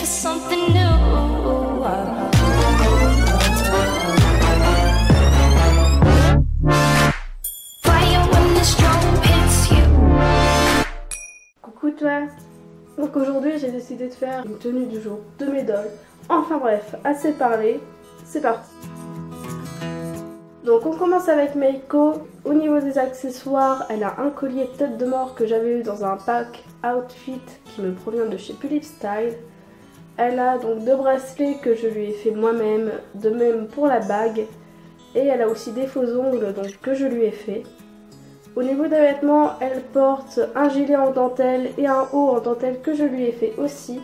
for something new. Fire when the strobe hits you. Coucou toi. Donc aujourd'hui j'ai décidé de faire une tenue du jour de mes dolls. Enfin bref, assez parlé, c'est parti. Donc on commence avec Meiko. Au niveau des accessoires, elle a un collier de tête de mort que j'avais eu dans un pack outfit qui me provient de chez Philippe Style. Elle a donc deux bracelets que je lui ai fait moi-même, de même pour la bague. Et elle a aussi des faux ongles donc, que je lui ai fait. Au niveau des vêtements, elle porte un gilet en dentelle et un haut en dentelle que je lui ai fait aussi.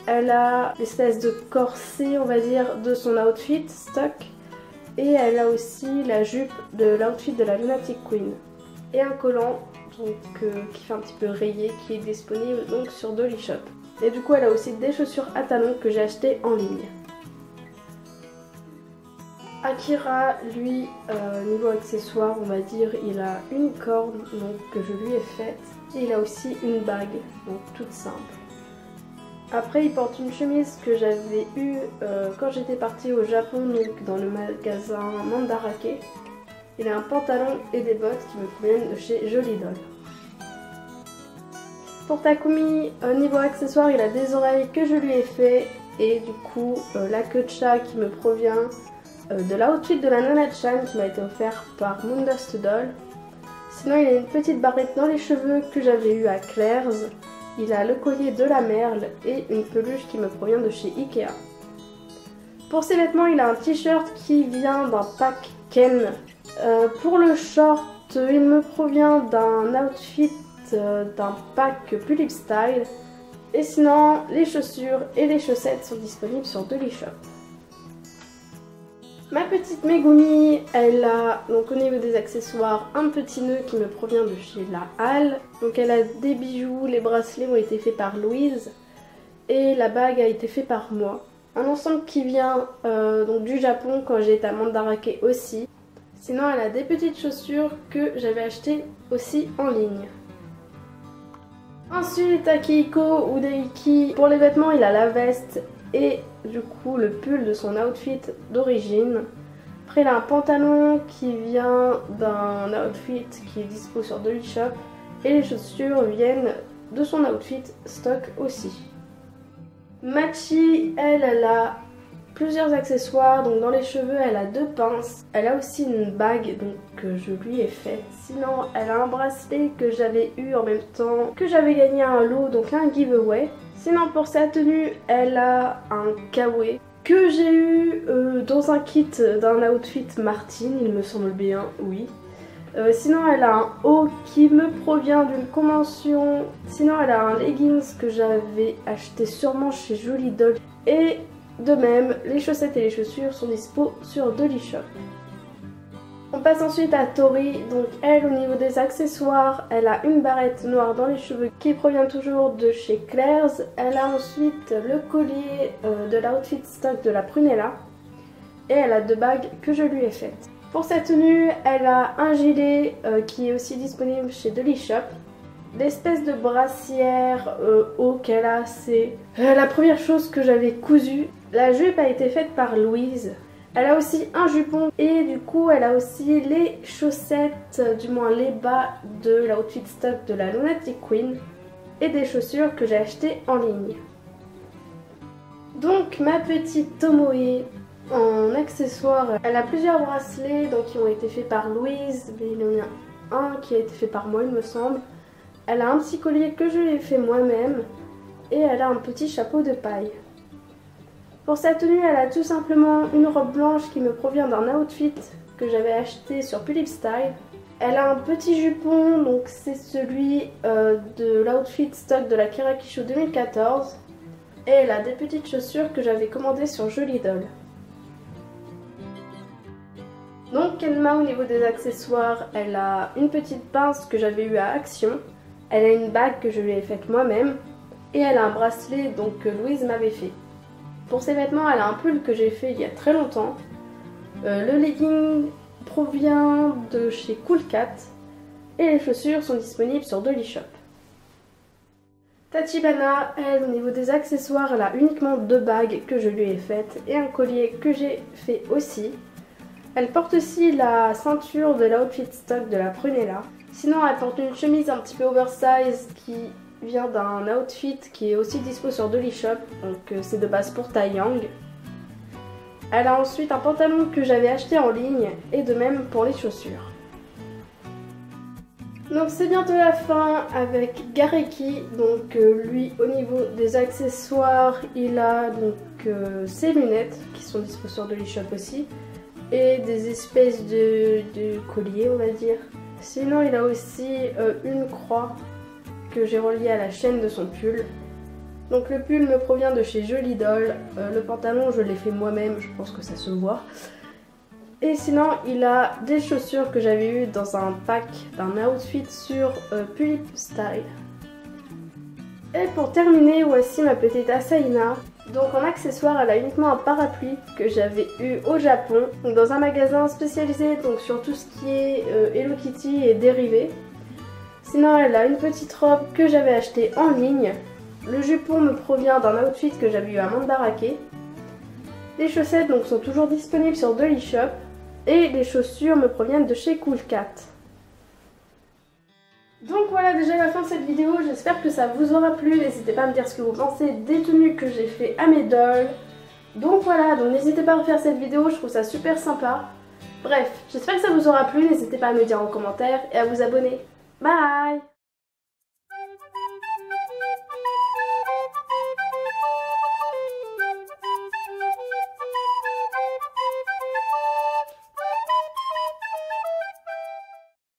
Elle a l'espèce de corset, on va dire, de son outfit stock. Et elle a aussi la jupe de l'outfit de la Lunatic Queen. Et un collant donc, qui fait un petit peu rayé, qui est disponible donc sur Dolly Shop. Et du coup elle a aussi des chaussures à talons que j'ai achetées en ligne. Akira, lui, niveau accessoire, on va dire, il a une corde donc, que je lui ai faite. Et il a aussi une bague, donc toute simple. Après, il porte une chemise que j'avais eue quand j'étais partie au Japon, donc dans le magasin Mandarake. Il a un pantalon et des bottes qui me proviennent de chez Jolie Doll. Pour Takumi, niveau accessoire, il a des oreilles que je lui ai fait et du coup la queue de chat qui me provient de l'outfit de la Nana-chan qui m'a été offert par Moondust Doll. Sinon, il a une petite barrette dans les cheveux que j'avais eue à Claire's. Il a le collier de la merle et une peluche qui me provient de chez Ikea. Pour ses vêtements, il a un t-shirt qui vient d'un pack Ken. Pour le short, il me provient d'un outfit d'un pack Philippe Style. Et sinon, les chaussures et les chaussettes sont disponibles sur Dolly Shop. Ma petite Megumi, elle a donc au niveau des accessoires un petit nœud qui me provient de chez La Halle. Donc elle a des bijoux, les bracelets ont été faits par Louise et la bague a été faite par moi. Un ensemble qui vient donc du Japon quand j'ai été à Mandarake aussi. Sinon elle a des petites chaussures que j'avais achetées aussi en ligne. Ensuite Akihiko ou Daiki, pour les vêtements il a la veste et du coup le pull de son outfit d'origine. Après il a un pantalon qui vient d'un outfit qui est dispo sur Dolly Shop et les chaussures viennent de son outfit stock aussi. Machi, elle a plusieurs accessoires, donc dans les cheveux elle a deux pinces, elle a aussi une bague donc, que je lui ai faite. Sinon elle a un bracelet que j'avais eu en même temps, que j'avais gagné un lot, donc un giveaway. Sinon pour sa tenue, elle a un kawaii que j'ai eu dans un kit d'un outfit Martine, il me semble bien, oui. Sinon elle a un haut qui me provient d'une convention. Sinon elle a un leggings que j'avais acheté sûrement chez Jolie Doll. Et de même, les chaussettes et les chaussures sont dispo sur Dolly Shop. On passe ensuite à Tori, donc elle au niveau des accessoires, elle a une barrette noire dans les cheveux qui provient toujours de chez Claire's. Elle a ensuite le collier de l'outfit stock de la Prunella et elle a deux bagues que je lui ai faites. Pour sa tenue, elle a un gilet qui est aussi disponible chez Dolly Shop. L'espèce de brassière haut qu'elle a, c'est la première chose que j'avais cousue. La jupe a été faite par Louise. Elle a aussi un jupon et du coup elle a aussi les chaussettes, du moins les bas de l'outfit stock de la Lunatic Queen et des chaussures que j'ai achetées en ligne. Donc ma petite Tomoe en accessoires, elle a plusieurs bracelets donc, qui ont été faits par Louise, mais il y en a un qui a été fait par moi il me semble. Elle a un petit collier que je lui ai fait moi-même et elle a un petit chapeau de paille. Pour sa tenue, elle a tout simplement une robe blanche qui me provient d'un outfit que j'avais acheté sur Philippe Style. Elle a un petit jupon, donc c'est celui de l'outfit stock de la Kiraky Show 2014. Et elle a des petites chaussures que j'avais commandées sur Jolie Doll. Donc Kenma au niveau des accessoires, elle a une petite pince que j'avais eue à Action. Elle a une bague que je lui ai faite moi-même. Et elle a un bracelet donc, que Louise m'avait fait. Pour ses vêtements, elle a un pull que j'ai fait il y a très longtemps. Le legging provient de chez Cool Cat. Et les chaussures sont disponibles sur Dolly Shop. Tachibana, elle, au niveau des accessoires, elle a uniquement 2 bagues que je lui ai faites et un collier que j'ai fait aussi. Elle porte aussi la ceinture de l'outfit stock de la Prunella. Sinon, elle porte une chemise un petit peu oversize qui vient d'un outfit qui est aussi dispo sur Dollyshop, donc c'est de base pour Taeyang. Elle a ensuite un pantalon que j'avais acheté en ligne et de même pour les chaussures. Donc c'est bientôt la fin avec Gareki, donc lui au niveau des accessoires il a donc ses lunettes qui sont dispo sur Dollyshop aussi et des espèces de colliers on va dire. Sinon il a aussi une croix que j'ai reliée à la chaîne de son pull. Donc le pull me provient de chez Jolie Doll, le pantalon je l'ai fait moi-même, je pense que ça se voit. Et sinon, il a des chaussures que j'avais eues dans un pack d'un outfit sur Pulip Style. Et pour terminer, voici ma petite Asaina. Donc en accessoire, elle a uniquement un parapluie que j'avais eu au Japon, donc dans un magasin spécialisé donc sur tout ce qui est Hello Kitty et dérivés. Sinon, elle a une petite robe que j'avais achetée en ligne. Le jupon me provient d'un outfit que j'avais eu à Mandarake. Les chaussettes donc sont toujours disponibles sur Dollyshop. Et les chaussures me proviennent de chez Cool Cat. Donc voilà déjà la fin de cette vidéo, j'espère que ça vous aura plu. N'hésitez pas à me dire ce que vous pensez des tenues que j'ai fait à mes dolls. Donc voilà, donc n'hésitez pas à refaire cette vidéo, je trouve ça super sympa. Bref, j'espère que ça vous aura plu, n'hésitez pas à me dire en commentaire et à vous abonner. Bye!